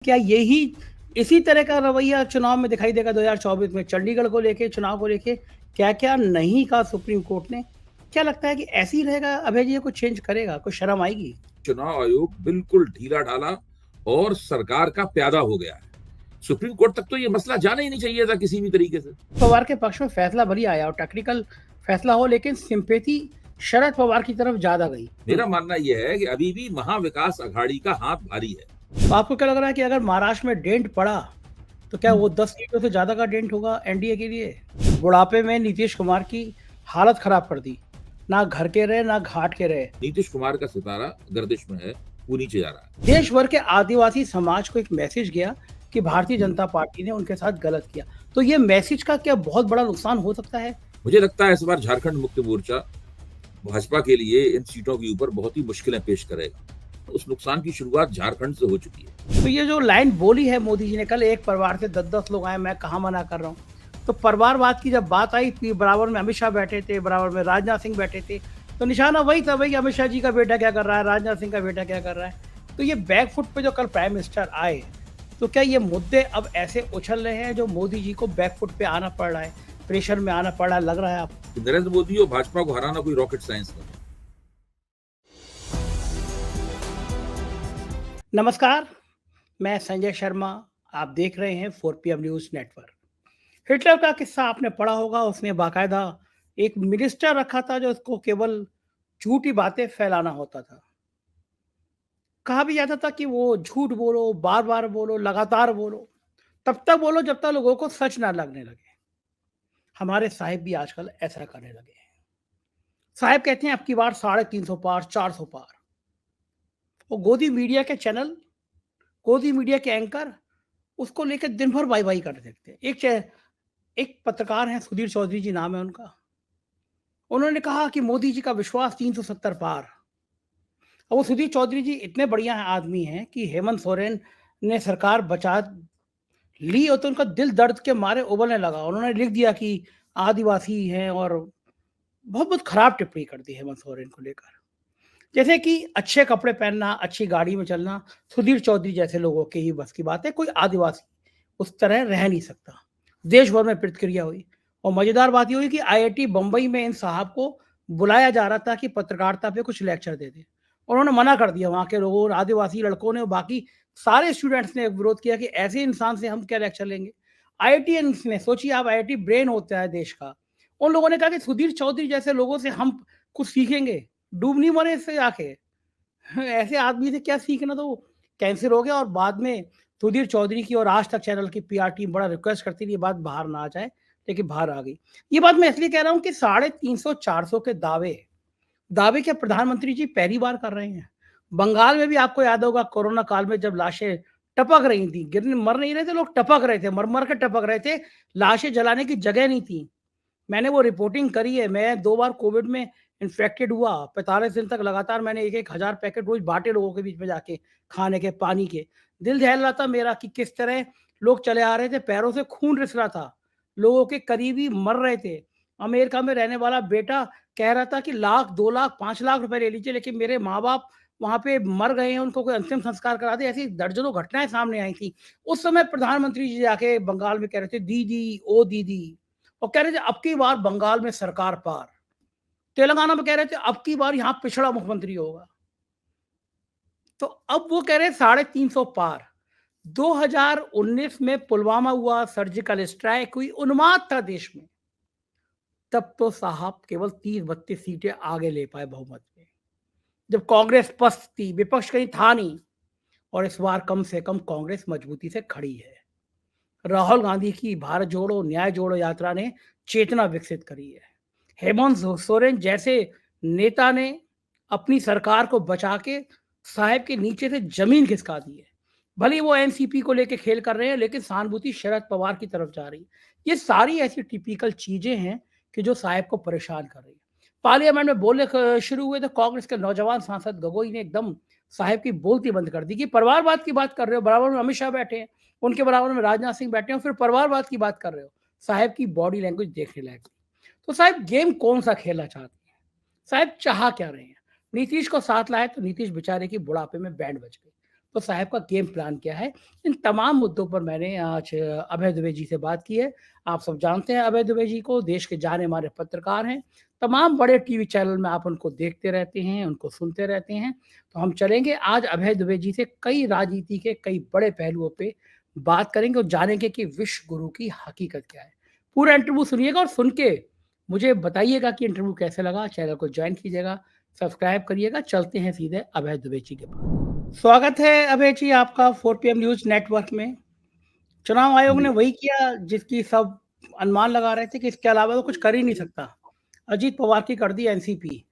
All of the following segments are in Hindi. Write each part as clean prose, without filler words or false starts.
क्या यही इसी तरह का रवैया चुनाव में दिखाई देगा 2024 में? चंडीगढ़ को लेके, चुनाव को लेके क्या-क्या नहीं कहा सुप्रीम कोर्ट ने? क्या लगता है कि ऐसे ही रहेगा अभय जी, या कुछ चेंज करेगा? कुछ शर्म आएगी? चुनाव आयोग बिल्कुल ढीला ढाला और सरकार का प्यादा हो गया है। सुप्रीम कोर्ट तक तो ये मसला जाना ही नहीं चाहिए था किसी भी तरीके से। पवार के पक्ष में फैसला भले आया और टेक्निकल फैसला हो, लेकिन सिंपैथी शरद पवार की तरफ ज्यादा गई। मेरा मानना यह है कि अभी भी महाविकास अघाड़ी का हाथ भारी है। तो आपको क्या लग रहा है कि अगर महाराष्ट्र में डेंट पड़ा तो क्या वो 10 सीटों से ज्यादा का डेंट होगा एनडीए के लिए? बुढ़ापे में नीतीश कुमार की हालत खराब कर दी, ना घर के रहे ना घाट के रहे। नीतीश कुमार का सितारा गर्दिश में है, वो नीचे जा रहा है। देश भर के आदिवासी समाज को एक मैसेज गया कि भारतीय जनता पार्टी ने उनके साथ गलत किया। तो ये मैसेज का क्या बहुत बड़ा नुकसान हो सकता है? मुझे लगता है इस बार झारखंड मुक्ति मोर्चा भाजपा के लिए इन सीटों के ऊपर बहुत ही मुश्किलें पेश करेगा। उस नुकसान की शुरुआत झारखंड से हो चुकी है। तो ये जो लाइन बोली है मोदी जी ने, कल एक परिवार से 10-10 लोग आए, मैं कहाँ मना कर रहा हूँ। तो परिवारवाद की जब बात आई कि बराबर में अमित शाह बैठे थे, बराबर में राजनाथ सिंह बैठे थे, तो निशाना वही था भाई, अमित शाह जी का बेटा क्या कर रहा है, राजनाथ सिंह का बेटा क्या कर रहा है। तो ये बैकफुट पे जो कल प्राइम मिनिस्टर आए, तो क्या ये मुद्दे अब ऐसे उछल रहे हैं जो मोदी जी को बैकफुट पे आना पड़ रहा है, प्रेशर में आना पड़ रहा है, लग रहा है आपको? नरेंद्र मोदी और भाजपा को हराना कोई रॉकेट साइंस नहीं। नमस्कार, मैं संजय शर्मा। आप देख रहे हैं 4PM न्यूज़ नेटवर्क। हिटलर का किस्सा आपने पढ़ा होगा, उसने बाकायदा एक मिनिस्टर रखा था जो उसको केवल झूठी बातें फैलाना होता था। कहा भी जाता था कि वो झूठ बोलो, बार-बार बोलो, लगातार बोलो, तब तक बोलो जब तक लोगों को सच ना लगने लगे। हमारे साहिब भी आजकल ऐसा करने लगे हैं। साहिब कहते हैं अब की बार 350 पार, 400 पार। वो गोदी मीडिया के चैनल, गोदी मीडिया के एंकर उसको लेकर दिन भर वाई-वाई करते रहते हैं। एक पत्रकार हैं, सुधीर चौधरी जी नाम है उनका। उन्होंने कहा कि मोदी जी का विश्वास 370 पार। अब वो सुधीर चौधरी जी इतने बढ़िया आदमी हैं कि हेमंत सोरेन ने सरकार बचा ली और तो उनका दिल दर्द के मारे उबलने लगा। उन्होंने लिख दिया कि आदिवासी हैं और बहुत-बहुत खराब टिप्पणी कर दी हेमंत सोरेन को लेकर। जैसे कि अच्छे कपड़े पहनना, अच्छी गाड़ी में चलना, सुधीर चौधरी जैसे लोगों के ही बस की बात है, कोई आदिवासी उस तरह रह नहीं सकता। देश भर में प्रतिक्रिया हुई और मज़ेदार बात ये हुई कि आईआईटी बम्बई में इन साहब को बुलाया जा रहा था कि पत्रकारिता पे कुछ लेक्चर दे दें। उन्होंने मना कर दिया, वहाँ के लोगों, आदिवासी लड़कों ने और बाकी सारे स्टूडेंट्स ने विरोध किया कि ऐसे इंसान से हम क्या लेक्चर लेंगे। आईआईटियंस ने, सोचिए आप, आईआईटी ब्रेन होता है देश का। उन लोगों ने कहा कि सुधीर चौधरी जैसे लोगों से हम कुछ सीखेंगे, डूब नहीं मरे इससे जाके। ऐसे आदमी से क्या सीखना। तो कैंसिल हो गया और बाद में सुधीर चौधरी की और आज तक चैनल की पीआर टीम बड़ा रिक्वेस्ट करती थी ये बात बाहर ना आ जाए, लेकिन बाहर आ गई। ये बात मैं इसलिए कह रहा हूँ कि 350 400 के दावे दावे क्या प्रधानमंत्री जी पहली बार कर रहे हैं। बंगाल में भी आपको याद होगा कोरोना काल में जब लाशें टपक रही थी, गिरने मर नहीं रहे थे लोग, टपक रहे थे, मर मर के टपक रहे थे, लाशें जलाने की जगह नहीं थी। मैंने वो रिपोर्टिंग करी है। मैं 2 बार कोविड में इन्फेक्टेड हुआ, 45 दिन तक लगातार मैंने 1-1 हज़ार पैकेट रोज़ बाँटे लोगों के बीच में जाके, खाने के, पानी के। दिल दहल रहा था मेरा कि किस तरह लोग चले आ रहे थे, पैरों से खून रिस रहा था। लोगों के करीबी मर रहे थे। अमेरिका में रहने वाला बेटा कह रहा था कि लाख, 2 लाख, 5 लाख रुपए ले लीजिए, लेकिन मेरे माँ-बाप वहाँ पे मर गए हैं, उनको कोई अंतिम संस्कार करा दें। ऐसी दर्जनों घटनाएँ सामने आई थी। उस समय प्रधानमंत्री जी जाके बंगाल में कह रहे थे, दीदी, ओ दीदी, और कह रहे थे अब की बार बंगाल में सरकार पार। तेलंगाना में कह रहे थे अब की बार यहाँ पिछड़ा मुख्यमंत्री होगा। तो अब वो कह रहे हैं 350 पार। 2019 में पुलवामा हुआ, सर्जिकल स्ट्राइक हुई, उन्माद था देश में। तब तो साहब केवल 30-32 सीटें आगे ले पाए बहुमत में, जब कांग्रेस पस्त थी, विपक्ष कहीं था नहीं। और इस बार कम से कम कांग्रेस मजबूती से खड़ी है। राहुल गांधी की भारत जोड़ो, न्याय जोड़ो यात्रा ने चेतना विकसित करी है। हेमंत सोरेन जैसे नेता ने अपनी सरकार को बचा के साहब के नीचे से जमीन खिसका दी है। भले ही वो एनसीपी को लेके खेल कर रहे हैं, लेकिन सहानुभूति शरद पवार की तरफ जा रही है। ये सारी ऐसी टिपिकल चीजें हैं कि जो साहब को परेशान कर रही है। पार्लियामेंट में बोले शुरू हुए तो कांग्रेस के नौजवान सांसद गगोई ने एकदम साहब की बोलती बंद कर दी कि परिवारवाद की बात कर रहे हो, बराबर में अमित शाह बैठे हैं, उनके बराबर में राजनाथ सिंह बैठे हैं, फिर परिवारवाद की बात कर रहे हो। साहब की बॉडी लैंग्वेज देखने लायक थी। तो साहब गेम कौन सा खेलना चाहते हैं? साहब चाह क्या रहे हैं? नीतीश को साथ लाए तो नीतीश बेचारे की बुढ़ापे में बैंड बज गई। तो साहब का गेम प्लान क्या है। इन तमाम मुद्दों पर मैंने आज अभय दुबे जी से बात की है। आप सब जानते हैं अभय दुबे जी को, देश के जाने-माने पत्रकार हैं। तमाम बड़े टीवी चैनल में आप उनको देखते रहते हैं, उनको सुनते रहते हैं। तो हम चलेंगे आज अभय दुबे जी से कई राजनीति के कई बड़े पहलुओं पे बात करेंगे और जानेंगे कि विश्व गुरु की हकीकत क्या है। पूरा इंटरव्यू सुनिएगा और सुन के मुझे बताइएगा कि इंटरव्यू कैसे लगा। चैनल को जॉइन कीजिएगा, सब्सक्राइब करिएगा। चलते हैं सीधे अभय दुबे जी के पास। स्वागत है अभय जी आपका 4 पीएम न्यूज़ नेटवर्क में। चुनाव आयोग ने जी वही किया जिसकी सब अनुमान लगा रहे थे कि इसके अलावा वो कुछ कर ही नहीं सकता। अजीत पवार की कर दी एनसीपी।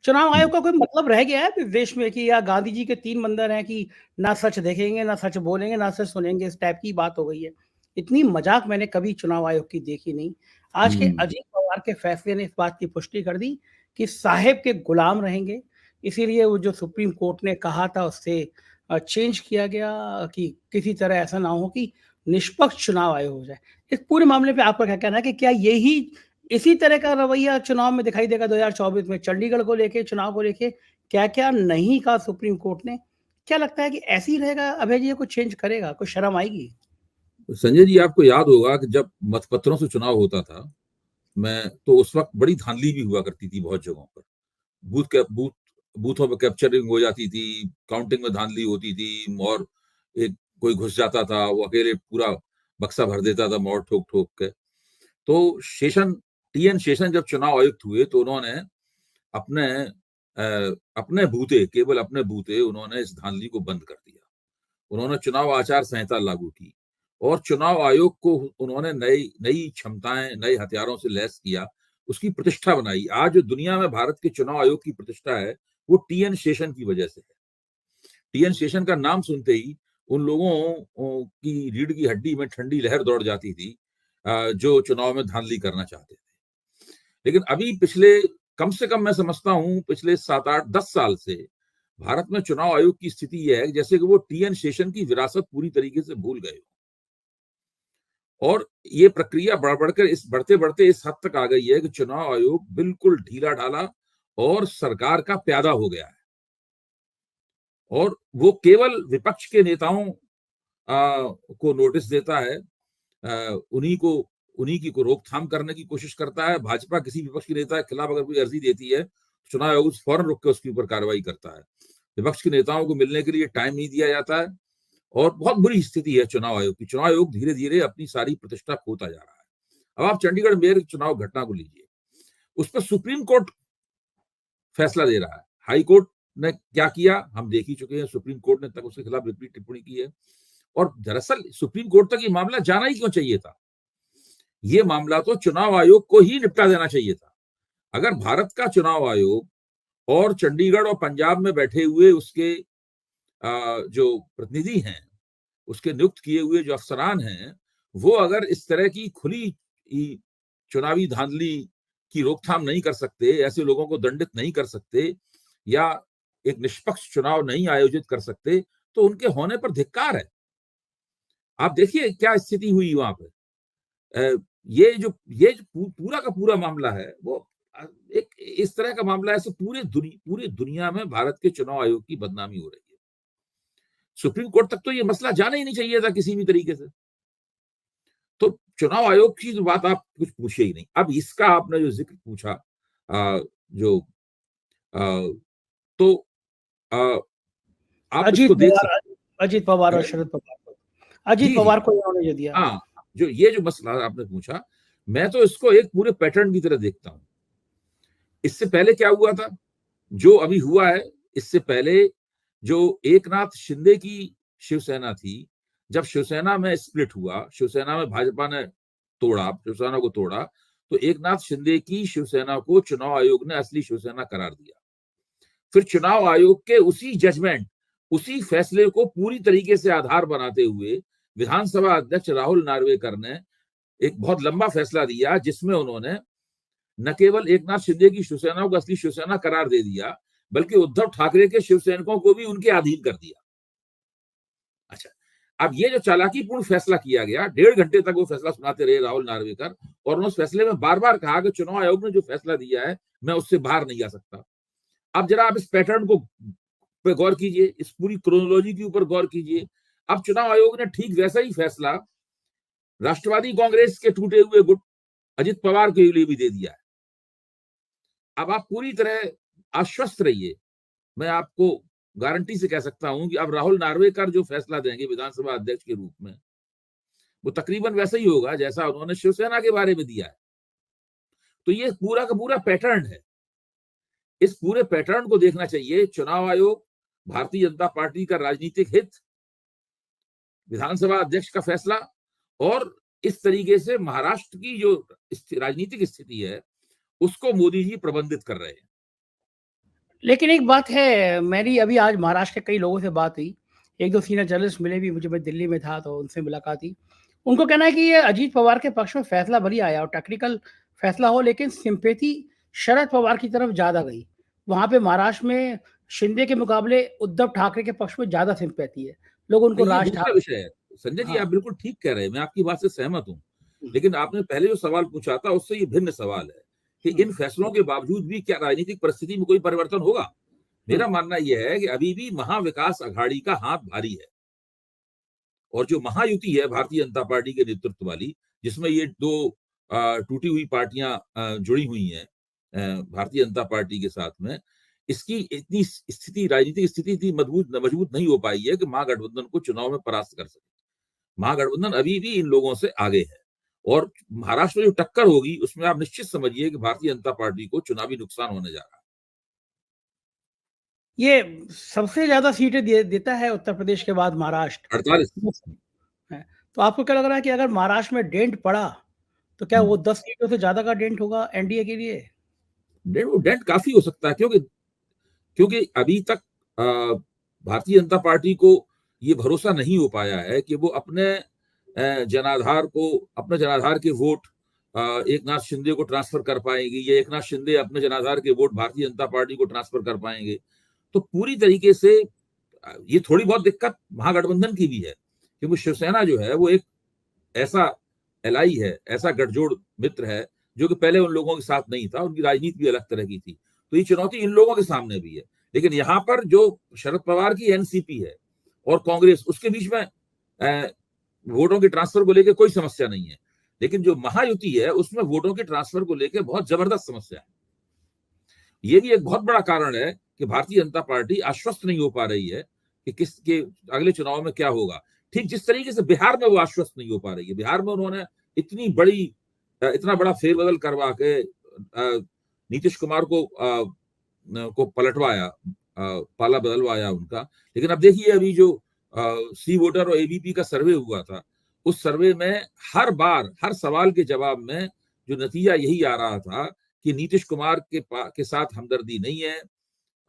चुनाव आयोग का कोई मतलब रह गया है इस देश में कि या गांधी जी के 3 बंदर हैं कि ना सच देखेंगे, ना सच बोलेंगे, ना सच सुनेंगे, इस टाइप की बात हो गई है। इतनी मजाक मैंने कभी चुनाव आयोग की देखी नहीं। आज के हम्म अजीत पवार के फैसले ने इस बात की पुष्टि कर दी कि साहेब के गुलाम रहेंगे। इसीलिए वो जो सुप्रीम कोर्ट ने कहा था उससे चेंज किया गया कि किसी तरह ऐसा ना हो कि निष्पक्ष चुनाव आयोग हो जाए। इस पूरे मामले पे आपका क्या कहना है कि क्या यही इसी तरह का रवैया चुनाव में दिखाई देगा 2024 में चंडीगढ़ को लेके, चुनाव को लेके क्या-क्या नहीं कहा सुप्रीम कोर्ट ने? क्या लगता है कि ऐसे ही रहेगा अभय जी, ये कुछ चेंज करेगा? कुछ शर्म आएगी? संजय जी, आपको याद होगा कि जब मतपत्रों से चुनाव होता था, मैं तो उस वक्त बड़ी धांधली भी हुआ करती थी बहुत जगहों पर। बूथ बूथों पे कैप्चरिंग हो जाती थी, काउंटिंग में धांधली होती थी और एक कोई घुस जाता था, वो अकेले पूरा बक्सा भर देता था मोहर ठोक-ठोक के। तो टीएन शेषन जब चुनाव आयुक्त हुए तो उन्होंने अपने अपने बूते, केवल अपने बूते उन्होंने इस धांधली को बंद कर दिया। उन्होंने चुनाव आचार संहिता लागू की और चुनाव आयोग को उन्होंने नई नई क्षमताएं, नए हथियारों से लैस किया, उसकी प्रतिष्ठा बनाई। आज जो दुनिया में भारत के चुनाव आयोग की प्रतिष्ठा है, वो टीएन शेषन की वजह से है। टीएन शेषन का नाम सुनते ही उन लोगों की रीढ़ की हड्डी में ठंडी लहर दौड़ जाती थी, जो चुनाव में धांधली करना चाहते थे। लेकिन अभी पिछले कम से कम मैं समझता हूं पिछले 7, 8, 10 साल से भारत में चुनाव आयोग की स्थिति यह है जैसे कि वो टीएन शेषन की विरासत पूरी तरीके से भूल गए और ये प्रक्रिया बढ़ते-बढ़ते इस हद तक आ गई है कि चुनाव आयोग बिल्कुल ढीला-ढाला और सरकार का प्यादा हो गया है और वो केवल विपक्ष के नेताओं को नोटिस देता है, उन्हीं की को रोकथाम करने की कोशिश करता है। भाजपा किसी विपक्ष के नेता के खिलाफ अगर कोई अर्जी देती है, चुनाव आयोग फौरन रुक के उसके ऊपर कार्रवाई करता है। विपक्ष के नेताओं को मिलने के लिए टाइम नहीं दिया जाता है और बहुत बुरी स्थिति है चुनाव आयोग की। चुनाव आयोग धीरे-धीरे अपनी सारी प्रतिष्ठा खोता जा रहा है। अब आप चंडीगढ़ मेयर चुनाव घटना को लीजिए, उस पर सुप्रीम कोर्ट फैसला दे रहा है। हाई कोर्ट ने क्या किया हम देख ही चुके हैं, सुप्रीम कोर्ट ने तक उसके खिलाफ विपरीत टिप्पणी की है और दरअसल सुप्रीम कोर्ट तक ये मामला जाना ही क्यों चाहिए था? ये मामला तो चुनाव आयोग को ही निपटा देना चाहिए था। अगर भारत का चुनाव आयोग और चंडीगढ़ और पंजाब में बैठे हुए उसके जो प्रतिनिधि हैं, उसके नियुक्त किए हुए जो अफसरान हैं, वो अगर इस तरह की खुली चुनावी धांधली की रोकथाम नहीं कर सकते, ऐसे लोगों को दंडित नहीं कर सकते या एक निष्पक्ष चुनाव नहीं आयोजित कर सकते, तो उनके होने पर धिक्कार है। आप देखिए क्या स्थिति हुई वहां पे। ये जो पूरा का पूरा मामला है वो एक इस तरह का मामला है, ऐसे पूरी दुनिया में भारत के चुनाव आयोग की बदनामी हो रही है। सुप्रीम कोर्ट तक तो ये मसला जाना ही नहीं चाहिए था किसी भी तरीके से। तो चुनाव आयोग की जो बात आप कुछ पूछिए ही नहीं। अब इसका आपने जो जिक्र पूछा, जो तो आप अजीत इसको देख पवार सकते अजीत पवार और हैं। शरद पवार को। अजीत जी जी, पवार को इन्होंने ये दिया। हाँ, जो मसला आपने पूछा, मैं तो इसको एक पूरे पैटर्न की तरह देखता हूं। इससे पहले क्या हुआ था, जो अभी हुआ है, इससे पहले जो एकनाथ शिंदे की शिवसेना थी, जब शिवसेना में स्प्लिट हुआ, शिवसेना में भाजपा ने शिवसेना को तोड़ा, तो एकनाथ शिंदे की शिवसेना को चुनाव आयोग ने असली शिवसेना करार दिया। फिर चुनाव आयोग के उसी फैसले को पूरी तरीके से आधार बनाते हुए विधानसभा अध्यक्ष राहुल नार्वेकर ने एक बहुत लंबा फैसला दिया, जिसमें उन्होंने न केवल एकनाथ शिंदे की शिवसेना को असली शिवसेना करार दे दिया, बल्कि उद्धव ठाकरे के शिवसैनिकों को भी उनके अधीन कर दिया। अच्छा, अब ये जो चालाकीपूर्ण फैसला किया गया, 1.5 घंटे तक वो फैसला सुनाते रहे राहुल नार्वेकर और उस फैसले में बार बार कहा कि चुनाव आयोग ने जो फैसला दिया है, मैं उससे बाहर नहीं आ सकता। अब जरा आप इस पैटर्न को पे गौर कीजिए, इस पूरी क्रोनोलॉजी के ऊपर गौर कीजिए। अब चुनाव आयोग ने ठीक वैसा ही फैसला राष्ट्रवादी कांग्रेस के टूटे हुए गुट अजित पवार के लिए भी दे दिया है। अब आप पूरी तरह आश्वस्त रहिए, मैं आपको गारंटी से कह सकता हूं कि अब राहुल नार्वेकर जो फैसला देंगे विधानसभा अध्यक्ष के रूप में, वो तकरीबन वैसा ही होगा जैसा उन्होंने शिवसेना के बारे में दिया है। तो ये पूरा का पूरा पैटर्न है। इस पूरे पैटर्न को देखना चाहिए। चुनाव आयोग, भारतीय जनता पार्टी का राजनीतिक हित, विधानसभा अध्यक्ष का फैसला, और इस तरीके से महाराष्ट्र की जो राजनीतिक स्थिति है उसको मोदी जी प्रबंधित कर रहे हैं। लेकिन एक बात है, मेरी अभी आज महाराष्ट्र के कई लोगों से बात हुई, एक दो सीनियर जर्नलिस्ट मिले भी मुझे, मैं दिल्ली में था तो उनसे मुलाकात हुई। उनको कहना है कि ये अजीत पवार के पक्ष में फैसला भले आया और टेक्निकल फैसला हो, लेकिन सिंपैथी शरद पवार की तरफ ज्यादा गई। वहां पे महाराष्ट्र में शिंदे के मुकाबले उद्धव ठाकरे के पक्ष में ज्यादा सिंपैथी है, लोग उनको नहीं, ये राज दूसरा ठाकरे। विषय है संजय जी, हाँ। आप बिल्कुल ठीक कह रहे हैं, मैं आपकी बात से सहमत हूं। लेकिन आपने पहले जो सवाल पूछा था उससे ये भिन्न सवाल है कि इन फैसलों के बावजूद भी क्या राजनीतिक परिस्थिति में कोई परिवर्तन होगा। मेरा मानना यह है कि अभी भी महाविकास अघाड़ी का हाथ भारी है, और जो महायुति है भारतीय जनता पार्टी के नेतृत्व वाली, जिसमें ये दो टूटी हुई पार्टियां जुड़ी हुई हैं भारतीय जनता पार्टी के साथ में, इसकी इतनी स्थिति, राजनीतिक स्थिति इतनी मजबूत नहीं हो पाई है कि महागठबंधन को चुनाव में परास्त कर सके। महागठबंधन अभी भी इन लोगों से आगे है, और महाराष्ट्र में जो टक्कर होगी उसमें आप निश्चित समझिए कि भारतीय जनता पार्टी को चुनावी नुकसान होने जा रहा है। ये सबसे ज्यादा सीटें देता है उत्तर प्रदेश के बाद महाराष्ट्र 48। है। तो आपको क्या लग रहा है कि अगर महाराष्ट्र में डेंट पड़ा तो क्या वो 10 सीटों से ज्यादा का डेंट होगा एनडीए के लिए? डेंट काफी हो सकता है, क्योंकि अभी तक भारतीय जनता पार्टी को ये भरोसा नहीं हो पाया है कि वो अपने जनाधार के वोट एक नाथ शिंदे को ट्रांसफर कर पाएंगे, या एक नाथ शिंदे अपने जनाधार के वोट भारतीय जनता पार्टी को ट्रांसफर कर पाएंगे। तो पूरी तरीके से ये थोड़ी बहुत दिक्कत महागठबंधन की भी है, क्योंकि शिवसेना जो है वो एक ऐसा एलाई है, ऐसा गठजोड़ मित्र है जो कि पहले उन लोगों के साथ नहीं था, उनकी राजनीति भी अलग तरह की थी। तो ये चुनौती इन लोगों के सामने भी है। लेकिन यहाँ पर जो शरद पवार की एनसीपी है और कांग्रेस, उसके बीच में वोटों के ट्रांसफर को लेकर कोई समस्या नहीं है, लेकिन जो महायुति है उसमें वोटों के ट्रांसफर को लेकर बहुत जबरदस्त समस्या है। ये भी एक बहुत बड़ा कारण है कि भारतीय जनता पार्टी आश्वस्त नहीं हो पा रही है कि किसके अगले चुनाव में क्या होगा। ठीक जिस तरीके से बिहार में वो आश्वस्त नहीं हो पा रही है। बिहार में उन्होंने इतना बड़ा फेरबदल करवा के नीतीश कुमार को पलटवाया, पाला बदलवाया उनका। लेकिन अब देखिए, अभी जो सी वोटर और एबीपी का सर्वे हुआ था, उस सर्वे में हर सवाल के जवाब में जो नतीजा यही आ रहा था कि नीतीश कुमार के साथ हमदर्दी नहीं है,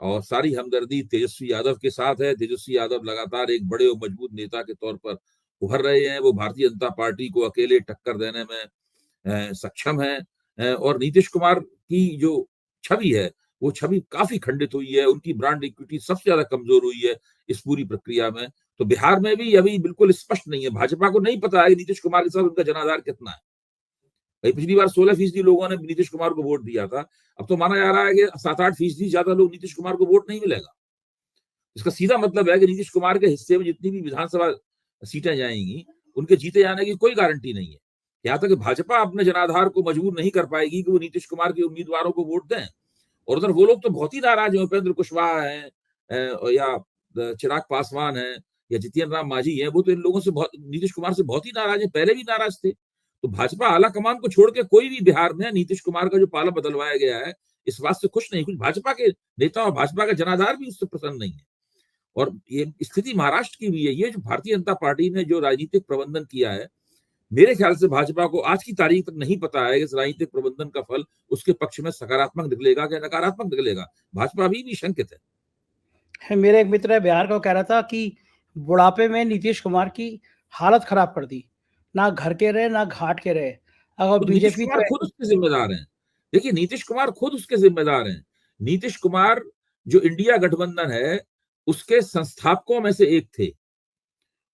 और सारी हमदर्दी तेजस्वी यादव के साथ है। तेजस्वी यादव लगातार एक बड़े और मजबूत नेता के तौर पर उभर रहे हैं, वो भारतीय जनता पार्टी को अकेले टक्कर देने में सक्षम है। और नीतीश कुमार की जो छवि है वो छवि काफी खंडित हुई है, उनकी ब्रांड इक्विटी सबसे ज्यादा कमजोर हुई है इस पूरी प्रक्रिया में। तो बिहार में भी अभी बिल्कुल स्पष्ट नहीं है, भाजपा को नहीं पता है कि नीतीश कुमार के साथ उनका जनाधार कितना है। पिछली बार 16% लोगों ने नीतीश कुमार को वोट दिया था, अब तो माना जा रहा है कि 7-8% ज्यादा लोग नीतीश कुमार को वोट नहीं मिलेगा। इसका सीधा मतलब है कि नीतीश कुमार के हिस्से में जितनी भी विधानसभा सीटें जाएंगी, उनके जीते जाने की कोई गारंटी नहीं है। यहाँ तक भाजपा अपने जनाधार को मजबूर नहीं कर पाएगी कि वो नीतीश कुमार के उम्मीदवारों को वोट दें। और उधर वो लोग तो बहुत ही नाराज है, उपेंद्र कुशवाहा है या चिराग पासवान है या जितिन राम मांझी है, वो तो इन लोगों से नीतीश कुमार से बहुत ही नाराज है, पहले भी नाराज थे। तो भाजपा आला कमान को छोड़ के कोई भी बिहार में नीतीश कुमार का जो पाला बदलवाया गया है इस बात से खुश नहीं। कुछ भाजपा के नेता और भाजपा का जनाधार भी उससे प्रसन्न नहीं है। और ये स्थिति महाराष्ट्र की भी है। ये जो भारतीय जनता पार्टी ने जो राजनीतिक प्रबंधन किया है, मेरे ख्याल से भाजपा को आज की तारीख तक नहीं पता है कि इस राजनीतिक प्रबंधन का फल उसके पक्ष में सकारात्मक निकलेगा या नकारात्मक निकलेगा। भाजपा अभी भी शंकित है। मेरे एक मित्र है बिहार का, वो कह रहा था कि बुढ़ापे में नीतीश कुमार की हालत खराब कर दी, ना घर के रहे ना घाट के रहे। अगर तो नीतीश बीजेपी कुमार खुद उसके जिम्मेदार हैं। देखिए, नीतीश कुमार खुद उसके जिम्मेदार हैं। नीतीश कुमार जो इंडिया गठबंधन है उसके संस्थापकों में से एक थे।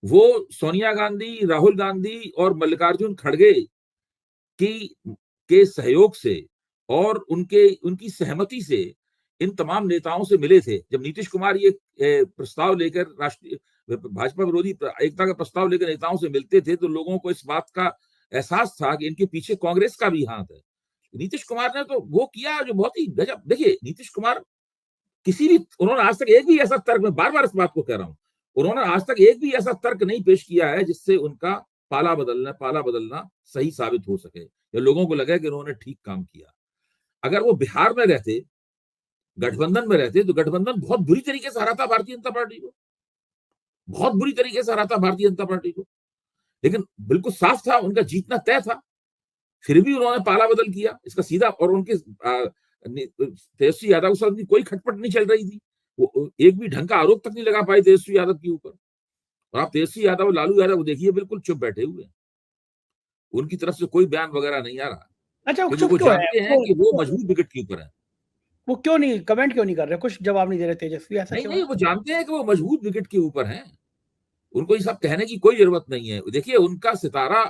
वो सोनिया गांधी, राहुल गांधी और मल्लिकार्जुन खड़गे की के सहयोग से और उनकी सहमति से इन तमाम नेताओं से मिले थे। जब नीतीश कुमार ये प्रस्ताव लेकर राष्ट्रीय भाजपा विरोधी एकता का प्रस्ताव लेकर नेताओं से मिलते थे, तो लोगों को इस बात का एहसास था कि इनके पीछे कांग्रेस का भी हाथ है। नीतीश कुमार ने तो वो किया जो बहुत ही गजब। देखिए, नीतीश कुमार उन्होंने आज तक एक भी ऐसा तर्क, मैं बार-बार इस बात को कह रहा हूं, उन्होंने आज तक एक भी ऐसा तर्क नहीं पेश किया है जिससे उनका पाला बदलना सही साबित हो सके या लोगों को लगे कि उन्होंने ठीक काम किया। अगर वो बिहार में रहते, गठबंधन में रहते, तो गठबंधन बहुत बुरी तरीके से हराता भारतीय जनता पार्टी को, बहुत बुरी तरीके से हराता भारतीय जनता पार्टी को। लेकिन बिल्कुल साफ था, उनका जीतना तय था, फिर भी उन्होंने पाला बदल किया इसका सीधा। और उनके तेजस्वी यादव के साथ कोई खटपट नहीं चल रही थी, वो एक भी ढंग का आरोप तक नहीं लगा पाए तेजस्वी यादव के ऊपर। और आप तेजस्वी यादव, लालू यादव देखिए, बिल्कुल चुप बैठे हुए हैं, उनकी तरफ से कोई बयान वगैरह नहीं आ रहा, अच्छा, वो क्योंकि चुप वो क्यों है? जानते हैं कि वो मजबूत विकेट के ऊपर है। वो क्यों नहीं कमेंट क्यों नहीं कर रहे? कुछ जवाब नहीं दे रहे तेजस्वी, ऐसा क्यों नहीं, है? वो जानते हैं कि वो मजबूत विकेट के ऊपर हैं, उनको ये सब कहने की कोई जरूरत नहीं है। देखिए, उनका सितारा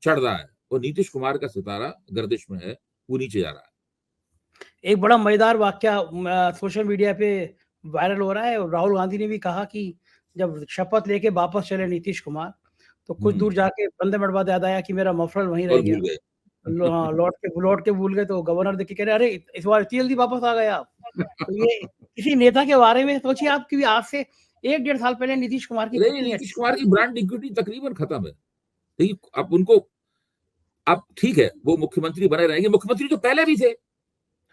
चढ़ रहा है और नीतीश कुमार का सितारा गर्दिश में है, वो नीचे जा रहा है। एक बड़ा मजेदार वाकया सोशल मीडिया पे वायरल हो रहा है, और राहुल गांधी ने भी कहा कि जब शपथ लेके वापस चले नीतीश कुमार, तो कुछ दूर जाके 15 मिनट बाद याद आया कि मेरा मफलर वहीं रह और गया। भूल गए। लौट के भूल गए, तो गवर्नर देख के कह रहे, अरे इस बार इतनी जल्दी वापस आ गए आप। तो ये किसी नेता के बारे में सोचिए आप कि आज से 1-1.5 साल पहले नीतीश कुमार की नहीं, कितनी नीतीश कुमार की ब्रांड इक्विटी तकरीबन खत्म है। देखिए, अब उनको, अब ठीक है, वो मुख्यमंत्री बने रहेंगे, मुख्यमंत्री तो पहले भी थे,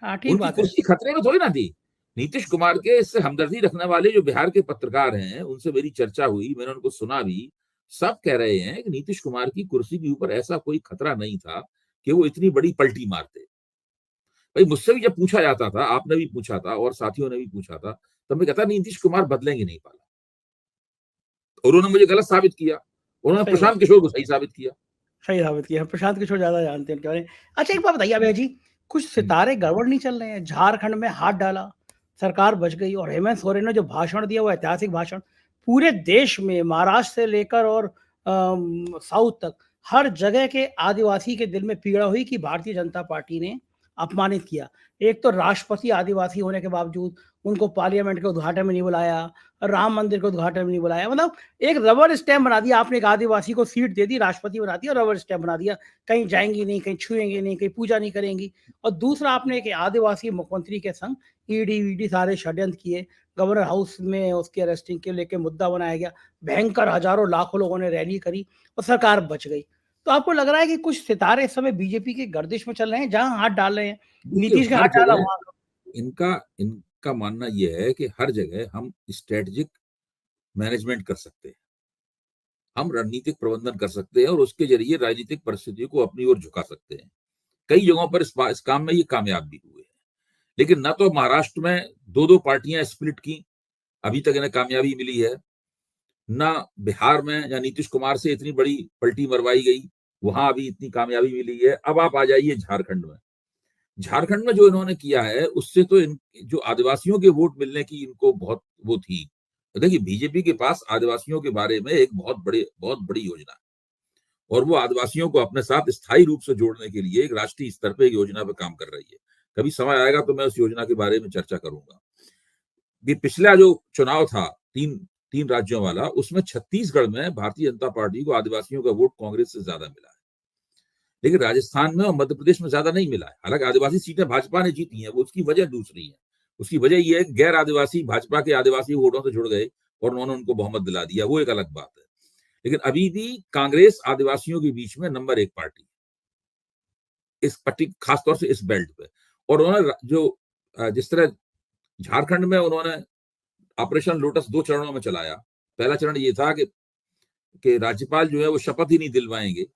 हाँ, ठीक उनकी बात है। कुर्सी खतरे में थोड़ी ना थी। नीतीश कुमार के इससे हमदर्दी रखने वाले जो बिहार के पत्रकार हैं, उनसे मेरी चर्चा हुई, मैंने उनको सुना भी, सब कह रहे हैं कि नीतीश कुमार की कुर्सी के ऊपर ऐसा कोई खतरा नहीं था कि वो इतनी बड़ी पलटी मारते। भाई, मुझसे भी जब पूछा जाता था, आपने भी पूछा था और साथियों ने भी पूछा था, तब मैं कहता नीतीश कुमार बदलेंगे नहीं पाला, और उन्होंने मुझे गलत साबित किया, उन्होंने सही बात, प्रशांत किशोर को सही साबित किया। सही साबित किया। प्रशांत किशोर ज़्यादा जानते हैं उनके बारे में। अच्छा, एक बात बताइए अभय जी, कुछ हम्म, सितारे गड़बड़ नहीं चल रहे हैं? झारखंड में हाथ डाला, सरकार बच गई, और हेमंत सोरेन ने जो भाषण दिया वो ऐतिहासिक भाषण, पूरे देश में महाराष्ट्र से लेकर और साउथ तक हर जगह के आदिवासी के दिल में पीड़ा हुई कि भारतीय जनता पार्टी ने अपमानित किया। एक तो राष्ट्रपति आदिवासी होने के बावजूद उनको पार्लियामेंट के उद्घाटन में नहीं बुलाया, राम मंदिर के उद्घाटन में नहीं बुलाया, मतलब एक रबर स्टैम्प बना दिया आपने, एक आदिवासी को सीट दे दी, राष्ट्रपति बना दिया और रबर स्टैम्प बना दिया, कहीं जाएंगी नहीं, कहीं छुएंगे नहीं, कहीं पूजा नहीं करेंगी। और दूसरा, आपने एक आदिवासी मुख्यमंत्री के संग ईडी वीडी सारे षड्यंत्र किए, गवर्नर हाउस में उसके अरेस्टिंग के लेके मुद्दा बनाया गया, भयंकर हजारों लाखों लोगों ने रैली करी और सरकार बच गई। तो आपको लग रहा है कि कुछ सितारे इस समय बीजेपी के गर्दिश में चल रहे हैं, जहां हाथ डाल रहे हैं, देखिए, नीतीश का हर हाथ डाला जगह वहां। इनका इनका मानना यह है कि हर जगह हम स्ट्रेटेजिक मैनेजमेंट कर सकते हैं, हम रणनीतिक प्रबंधन कर सकते हैं और उसके जरिए राजनीतिक परिस्थितियों को अपनी ओर झुका सकते हैं। कई जगहों पर इस काम में ये कामयाब भी हुए हैं। लेकिन न तो महाराष्ट्र में दो पार्टियां स्प्लिट की, अभी तक इन्हें कामयाबी मिली है, न बिहार में या नीतीश कुमार से इतनी बड़ी पलटी मरवाई गई, वहां अभी इतनी कामयाबी मिली है। अब आप आ जाइए झारखंड में। झारखंड में जो इन्होंने किया है, उससे तो जो आदिवासियों के वोट मिलने की इनको बहुत वो थी। देखिए, बीजेपी के पास आदिवासियों के बारे में एक बहुत बड़ी योजना है, और वो आदिवासियों को अपने साथ स्थायी रूप से जोड़ने के लिए एक राष्ट्रीय स्तर पर एक योजना पर काम कर रही है। कभी समय आएगा तो मैं उस योजना के बारे में चर्चा करूंगा। ये पिछला जो चुनाव था, तीन तीन राज्यों वाला, उसमें छत्तीसगढ़ में भारतीय जनता पार्टी को आदिवासियों का वोट कांग्रेस से ज्यादा मिला है, लेकिन राजस्थान में और मध्य प्रदेश में ज्यादा नहीं मिला है। हालांकि आदिवासी सीटें भाजपा ने जीती हैं, वो उसकी वजह दूसरी है। उसकी वजह यह है कि गैर आदिवासी भाजपा के आदिवासी वोटों से जुड़ गए और उन्होंने उनको बहुमत दिला दिया, वो एक अलग बात है। लेकिन अभी भी कांग्रेस आदिवासियों के बीच में नंबर 1 पार्टी, इस खासतौर से इस बेल्ट पे। और उन्होंने जो जिस तरह झारखंड में उन्होंने ऑपरेशन लोटस 2 चरणों में चलाया। पहला चरण ये था कि राज्यपाल जो है वो शपथ ही नहीं दिलवाएंगे,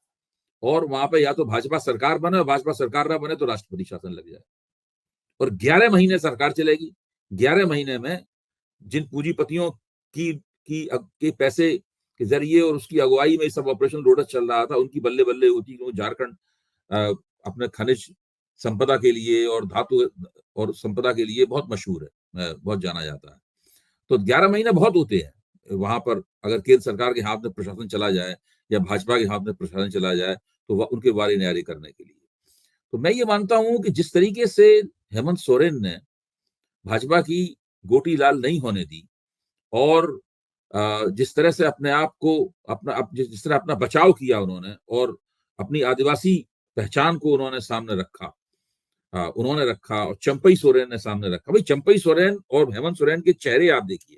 और वहां पे या तो भाजपा सरकार बने, और भाजपा सरकार ना बने तो राष्ट्रपति शासन लग जाए, और 11 महीने सरकार चलेगी। 11 महीने में जिन पूंजीपतियों के पैसे के जरिए और उसकी अगुवाई में सब ऑपरेशन लोटस चल रहा था, उनकी बल्ले बल्ले होती, क्योंकि झारखंड अपने खनिज संपदा के लिए और धातु और संपदा के लिए बहुत मशहूर है, बहुत जाना जाता है। तो 11 महीने बहुत होते हैं वहां पर। अगर केंद्र सरकार के हाथ में प्रशासन चला जाए या भाजपा के हाथ में प्रशासन चला जाए, तो उनके वारी न्यारी करने के लिए। तो मैं ये मानता हूं कि जिस तरीके से हेमंत सोरेन ने भाजपा की गोटी लाल नहीं होने दी और जिस तरह से अपने आप को जिस तरह अपना बचाव किया उन्होंने और अपनी आदिवासी पहचान को उन्होंने सामने रखा, और चंपई सोरेन ने सामने रखा। भाई चंपई सोरेन और हेमंत सोरेन के चेहरे आप देखिए,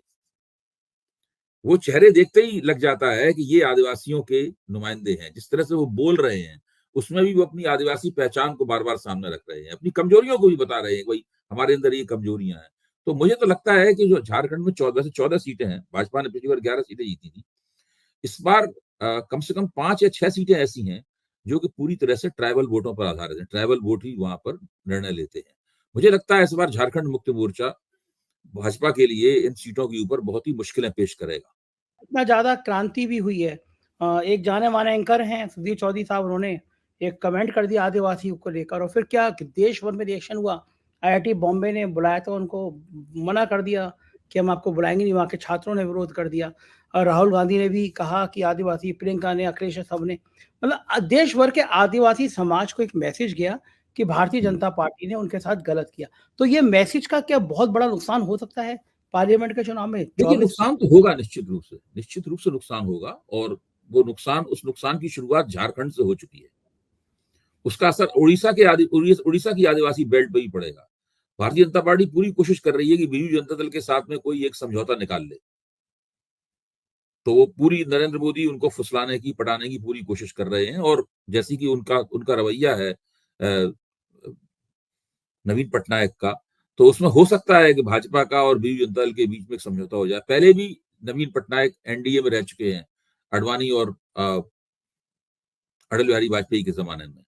वो चेहरे देखते ही लग जाता है कि ये आदिवासियों के नुमाइंदे हैं। जिस तरह से वो बोल रहे हैं उसमें भी वो अपनी आदिवासी पहचान को बार बार सामने रख रहे हैं, अपनी कमजोरियों को भी बता रहे हैं, भाई हमारे अंदर ये कमजोरियां हैं। तो मुझे तो लगता है कि जो झारखंड में 14 सीटें हैं, भाजपा ने पिछली बार 11 सीटें जीती थी, इस बार कम से कम 5 या 6 सीटें ऐसी हैं जो कि पूरी तरह से ट्राइबल वोटों पर आधारित है। ट्राइबल वोट ही वहां पर निर्णय लेते हैं। मुझे लगता है इस बार झारखंड मुक्ति मोर्चा भाजपा के लिए इन सीटों के ऊपर बहुत ही मुश्किलें पेश करेगा। इतना ज़्यादा क्रांति भी हुई है। एक जाने-माने एंकर हैं सुधीर चौधरी साहब, उन्होंने एक कमेंट कर दिया आदिवासियों को लेकर और फिर क्या कि देश भर में रिएक्शन हुआ। आईआईटी बॉम्बे ने बुलाया तो उनको मना कर दिया कि हम आपको बुलाएँगे नहीं, वहाँ के छात्रों ने विरोध कर दिया। और राहुल गांधी ने भी कहा कि आदिवासी, प्रियंका ने, अखिलेश ने, सबने मतलब देश भर के आदिवासी समाज को एक मैसेज गया कि भारतीय जनता पार्टी ने उनके साथ गलत किया। तो ये मैसेज का क्या बहुत बड़ा नुकसान हो सकता है पार्लियामेंट के चुनाव में? देखिए 24 नुकसान तो होगा, निश्चित रूप से नुकसान होगा और उस नुकसान की शुरुआत झारखंड से हो चुकी है। उसका असर उड़ीसा की आदिवासी बेल्ट पे ही पड़ेगा। भारतीय जनता पार्टी पूरी कोशिश कर रही है कि बीजू जनता दल के साथ में कोई एक समझौता निकाल ले। तो वो पूरी नरेंद्र मोदी उनको फुसलाने की, पटाने की पूरी कोशिश कर रहे हैं और जैसी कि उनका रवैया है नवीन पटनायक का, तो उसमें हो सकता है कि भाजपा का और बीजू जनता दल के बीच में एक समझौता हो जाए। पहले भी नवीन पटनायक एनडीए में रह चुके हैं, अडवाणी और अटल बिहारी वाजपेयी के जमाने में।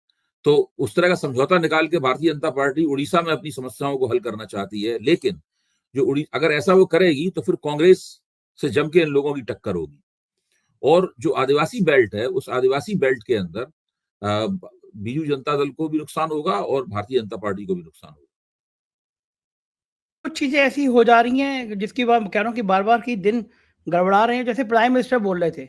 तो उस तरह का समझौता निकाल के भारतीय जनता पार्टी उड़ीसा में अपनी समस्याओं को हल करना चाहती है। लेकिन अगर ऐसा वो करेगी तो फिर कांग्रेस से जम के इन लोगों की टक्कर होगी और जो आदिवासी बेल्ट है, उस आदिवासी बेल्ट के अंदर बीजू जनता दल को भी नुकसान होगा और भारतीय जनता पार्टी को भी नुकसान होगा। कुछ चीज़ें ऐसी हो जा रही हैं जिसकी बात कह रहा हूँ कि बार-बार की दिन गड़बड़ा रहे हैं। जैसे प्राइम मिनिस्टर बोल रहे थे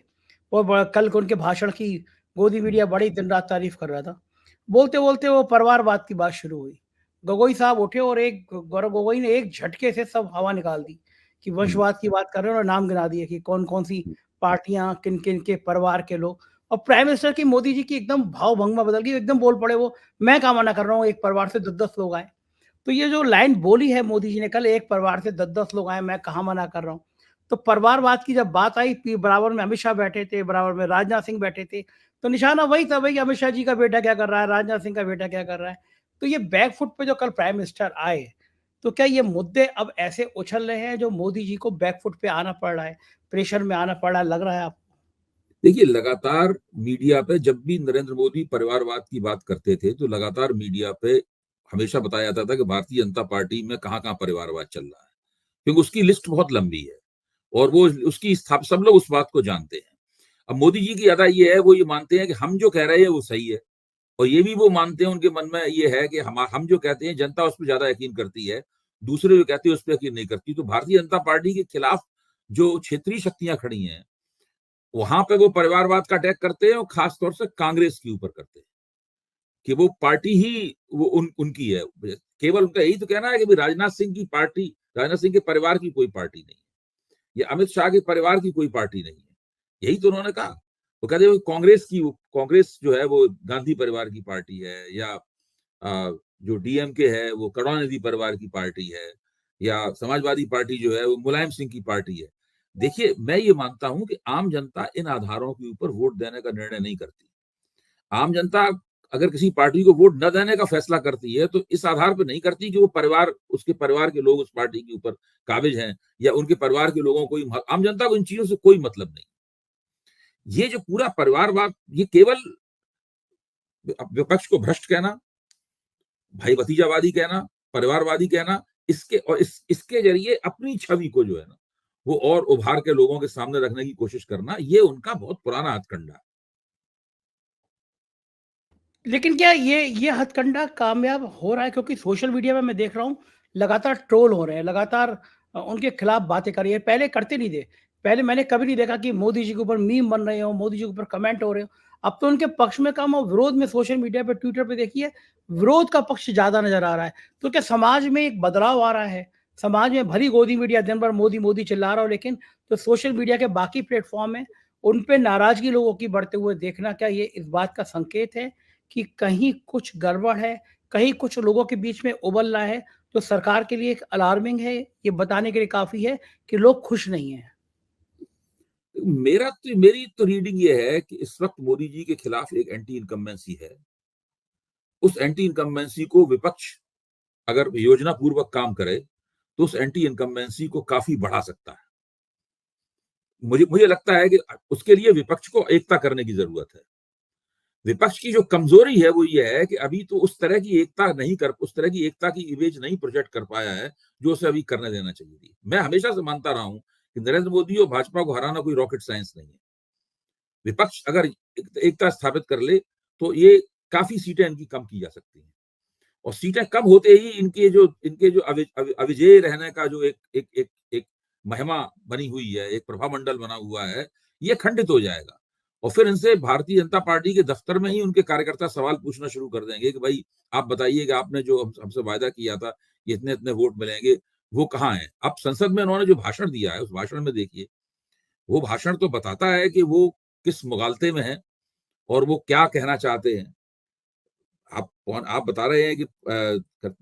और कल को उनके भाषण की गोदी मीडिया बड़ी दिन-रात तारीफ़ कर रहा था। बोलते-बोलते वो परिवारवाद की बात शुरू हुई। गोगोई साहब उठे और एक गौरव गोगोई ने एक झटके से सब हवा निकाल दी कि वंशवाद की बात कर रहे हैं और नाम गिना दिए कि कौन-कौन सी पार्टियाँ, किन-किन के परिवार के लोग। और प्राइम मिनिस्टर की, मोदी जी की एकदम भाव-भंगिमा बदल गई, एकदम बोल पड़े वो, मैं कहाँ मना कर रहा हूँ एक परिवार से 10-10 लोग आए। तो ये जो लाइन बोली है मोदी जी ने कल, एक परिवार से 10-10 लोग आए, मैं कहाँ मना कर रहा हूँ। तो परिवारवाद की जब बात आई, बराबर में अमित शाह बैठे थे, बराबर में राजनाथ सिंह बैठे थे, तो निशाना वही था भई, अमित शाह जी का बेटा क्या कर रहा है, राजनाथ सिंह का बेटा क्या कर रहा है। तो ये बैक फुट पे जो कल प्राइम मिनिस्टर आए, तो क्या ये मुद्दे अब ऐसे उछल रहे हैं जो मोदी जी को बैक फुट पे आना पड़ रहा है, प्रेशर में आना पड़ रहा है, लग रहा है आपको? देखिए लगातार मीडिया पे जब भी नरेंद्र मोदी परिवारवाद की बात करते थे तो लगातार मीडिया पे हमेशा बताया जाता था कि भारतीय जनता पार्टी में कहाँ-कहाँ परिवारवाद चल रहा है, क्योंकि उसकी लिस्ट बहुत लंबी है और वो उसकी स्थाप सब लोग उस बात को जानते हैं। अब मोदी जी की अदा ये है, वो ये मानते हैं कि हम जो कह रहे हैं वो सही है और ये भी वो मानते हैं, उनके मन में ये है कि हम जो कहते हैं जनता उस पर ज्यादा यकीन करती है, दूसरे जो कहते हैं उस पर यकीन नहीं करती। तो भारतीय जनता पार्टी के खिलाफ जो क्षेत्रीय शक्तियां खड़ी हैं, वहां पे वो परिवारवाद का अटैक करते हैं और खास तौर से कांग्रेस के ऊपर करते हैं कि वो पार्टी ही वो उनकी है। केवल उनका यही तो कहना है कि राजनाथ सिंह की पार्टी, राजनाथ सिंह के परिवार की कोई पार्टी नहीं है, या अमित शाह के परिवार की कोई पार्टी नहीं है। यही तो उन्होंने कहा। वो कहते हैं कांग्रेस जो है वो गांधी परिवार की पार्टी है, या जो डीएमके है वो करुणानिधि परिवार की पार्टी है, या समाजवादी पार्टी जो है वो मुलायम सिंह की पार्टी है। देखिए मैं ये मानता हूं कि आम जनता इन आधारों के ऊपर वोट देने का निर्णय नहीं करती। आम जनता अगर किसी पार्टी को वोट न देने का फैसला करती है तो इस आधार पर नहीं करती कि वो उसके परिवार के लोग उस पार्टी के ऊपर काबिज हैं, या उनके परिवार के लोगों को। आम जनता को इन चीजों से कोई मतलब नहीं। ये जो पूरा परिवारवाद, ये केवल विपक्ष को भ्रष्ट कहना, भाई भतीजावादी कहना, परिवारवादी कहना, इसके जरिए अपनी छवि को जो है ना वो और उभार के लोगों के सामने रखने की कोशिश करना, ये उनका बहुत पुराना हथकंडा है। लेकिन क्या ये हथकंडा कामयाब हो रहा है? क्योंकि सोशल मीडिया में मैं देख रहा हूँ लगातार ट्रोल हो रहे हैं, लगातार उनके खिलाफ बातें कर रही है। पहले करते नहीं थे। पहले मैंने कभी नहीं देखा कि मोदी जी के ऊपर मीम बन रहे हो, मोदी जी के ऊपर कमेंट हो रहे हो। अब तो उनके पक्ष में कम और विरोध में सोशल मीडिया पे, ट्विटर पे देखिए, विरोध का पक्ष ज़्यादा नज़र आ रहा है। तो क्या समाज में एक बदलाव आ रहा है? समाज में भरी गोदी मीडिया दिन भर मोदी मोदी चिल्ला रहा हो, लेकिन जो सोशल मीडिया के बाकी प्लेटफॉर्म है उन पे नाराजगी लोगों की बढ़ते हुए देखना, क्या ये इस बात का संकेत है कि कहीं कुछ गड़बड़ है, कहीं कुछ लोगों के बीच में उबल रहा है जो सरकार के लिए एक अलार्मिंग है? ये बताने के लिए काफी है कि लोग खुश नहीं हैं। मेरी तो रीडिंग ये है कि इस वक्त मोदी जी के खिलाफ एक एंटी इनकम्बेंसी है। उस एंटी इनकम्बेंसी को विपक्ष अगर योजना पूर्वक काम करे तो उस एंटी इनकम्बेंसी को काफी बढ़ा सकता है। मुझे लगता है कि उसके लिए विपक्ष को एकता करने की जरूरत है। विपक्ष की जो कमजोरी है वो ये है कि अभी तो उस तरह की एकता की इमेज नहीं प्रोजेक्ट कर पाया है जो उसे अभी करने देना चाहिए थी। मैं हमेशा से मानता रहा हूं कि नरेंद्र मोदी और भाजपा को हराना कोई रॉकेट साइंस नहीं है। विपक्ष अगर एकता स्थापित कर ले तो ये काफी सीटें इनकी कम की जा सकती हैं, और सीटें कम होते ही इनके जो अविजेय रहने का जो एक महिमा बनी हुई है, एक प्रभामंडल बना हुआ है, ये खंडित हो जाएगा। और फिर इनसे भारतीय जनता पार्टी के दफ्तर में ही उनके कार्यकर्ता सवाल पूछना शुरू कर देंगे कि भाई आप बताइए कि आपने जो हमसे वायदा किया था कि इतने इतने वोट मिलेंगे, वो कहाँ है? अब संसद में उन्होंने जो भाषण दिया है उस भाषण में देखिए, वो भाषण तो बताता है कि वो किस मुगालते में है और वो क्या कहना चाहते हैं। आप बता रहे हैं कि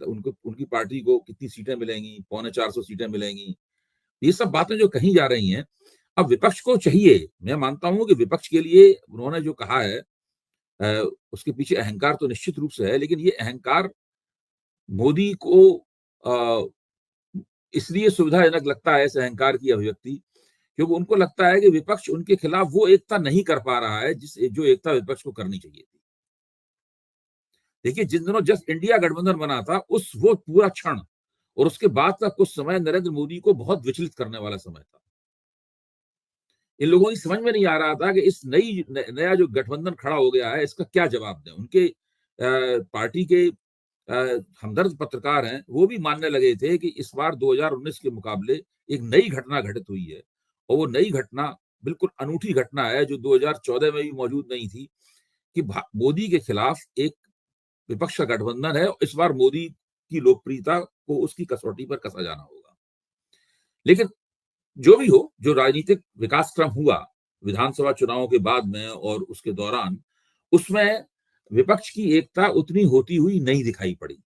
उनको उनकी पार्टी को कितनी सीटें मिलेंगी, 450 सीटें मिलेंगी। ये सब बातें जो कही जा रही हैं, अब विपक्ष को चाहिए, मैं मानता हूं कि विपक्ष के लिए उन्होंने जो कहा है उसके पीछे अहंकार तो निश्चित रूप से है, लेकिन ये अहंकार मोदी को इसलिए सुविधाजनक लगता है, इस अहंकार की अभिव्यक्ति, क्योंकि उनको लगता है कि विपक्ष उनके खिलाफ वो एकता नहीं कर पा रहा है जो एकता विपक्ष को करनी चाहिए थी। देखिए, जिन दिनों जस्ट इंडिया गठबंधन बना था, वो पूरा क्षण और उसके बाद का कुछ समय नरेंद्र मोदी को बहुत विचलित करने वाला समय था। इन लोगों की समझ में नहीं आ रहा था कि इस नया जो गठबंधन खड़ा हो गया है, इसका क्या जवाब दें। उनके पार्टी के हमदर्द पत्रकार हैं, वो भी मानने लगे थे कि इस बार 2019 के मुकाबले एक नई घटना घटित हुई है, और वो नई घटना बिल्कुल अनूठी घटना है जो 2014 में भी मौजूद नहीं थी, कि मोदी के खिलाफ एक विपक्ष का गठबंधन है। इस बार मोदी की लोकप्रियता को उसकी कसौटी पर कसा जाना होगा। लेकिन जो भी हो, जो राजनीतिक विकास क्रम हुआ विधानसभा चुनावों के बाद में और उसके दौरान, उसमें विपक्ष की एकता उतनी होती हुई नहीं दिखाई पड़ी।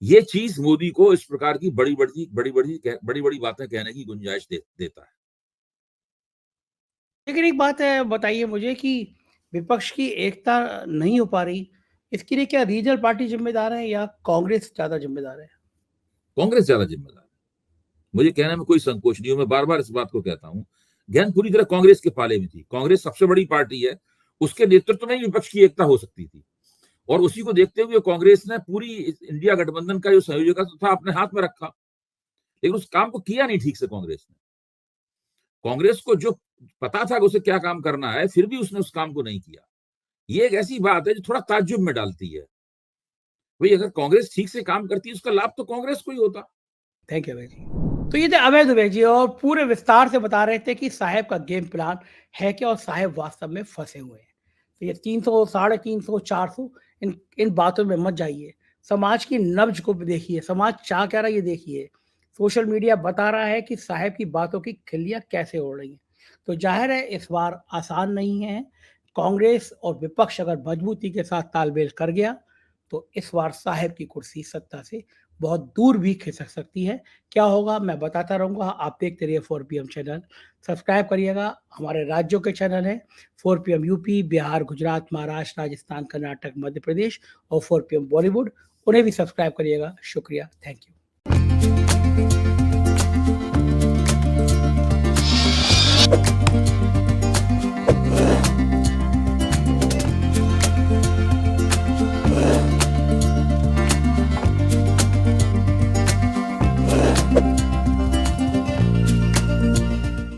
ये चीज मोदी को इस प्रकार की बड़ी बड़ी बातें कहने की गुंजाइश देता है। लेकिन एक बात है, बताइए मुझे कि विपक्ष की एकता नहीं हो पा रही, इसके लिए क्या रीजनल पार्टी जिम्मेदार है या कांग्रेस ज्यादा जिम्मेदार है? कांग्रेस ज्यादा जिम्मेदार है। मुझे कहने में कोई संकोच नहीं हो, मैं बार बार इस बात को कहता हूं, गेंद पूरी तरह कांग्रेस के पाले में थी। कांग्रेस सबसे बड़ी पार्टी है, उसके नेतृत्व में ही विपक्ष की एकता हो सकती थी, और उसी को देखते हुए कांग्रेस ने पूरी इंडिया गठबंधन का जो संयोजकत्व था अपने हाथ में रखा, लेकिन उस काम को किया नहीं ठीक से कांग्रेस ने। कांग्रेस को जो पता था कि उसे क्या काम करना है, फिर भी उसने उस काम को नहीं किया। ये एक ऐसी बात है जो थोड़ा ताज्जुब में डालती है। भाई, अगर कांग्रेस ठीक से काम करती उसका लाभ तो कांग्रेस को ही होता। थैंक यू अभय जी। तो ये थे अभय दुबे जी, और पूरे विस्तार से बता रहे थे कि साहब का गेम प्लान है क्या और साहब वास्तव में फंसे हुए हैं। तो ये 300, 350, 400 इन बातों में मत जाइए। समाज की नब्ज को भी देखिए, समाज चाह क्या रहा है ये देखिए। सोशल मीडिया बता रहा है कि साहब की बातों की खिल्लियां कैसे उड़ रही हैं। तो जाहिर है इस बार आसान नहीं है। कांग्रेस और विपक्ष अगर मजबूती के साथ तालमेल कर गया तो इस बार साहब की कुर्सी सत्ता से बहुत दूर भी खिसक सकती है। क्या होगा मैं बताता रहूँगा। आप देखते रहिए 4 PM चैनल, सब्सक्राइब करिएगा। हमारे राज्यों के चैनल हैं 4 PM यूपी, बिहार, गुजरात, महाराष्ट्र, राजस्थान, कर्नाटक, मध्य प्रदेश और 4 PM बॉलीवुड, उन्हें भी सब्सक्राइब करिएगा। शुक्रिया, थैंक यू।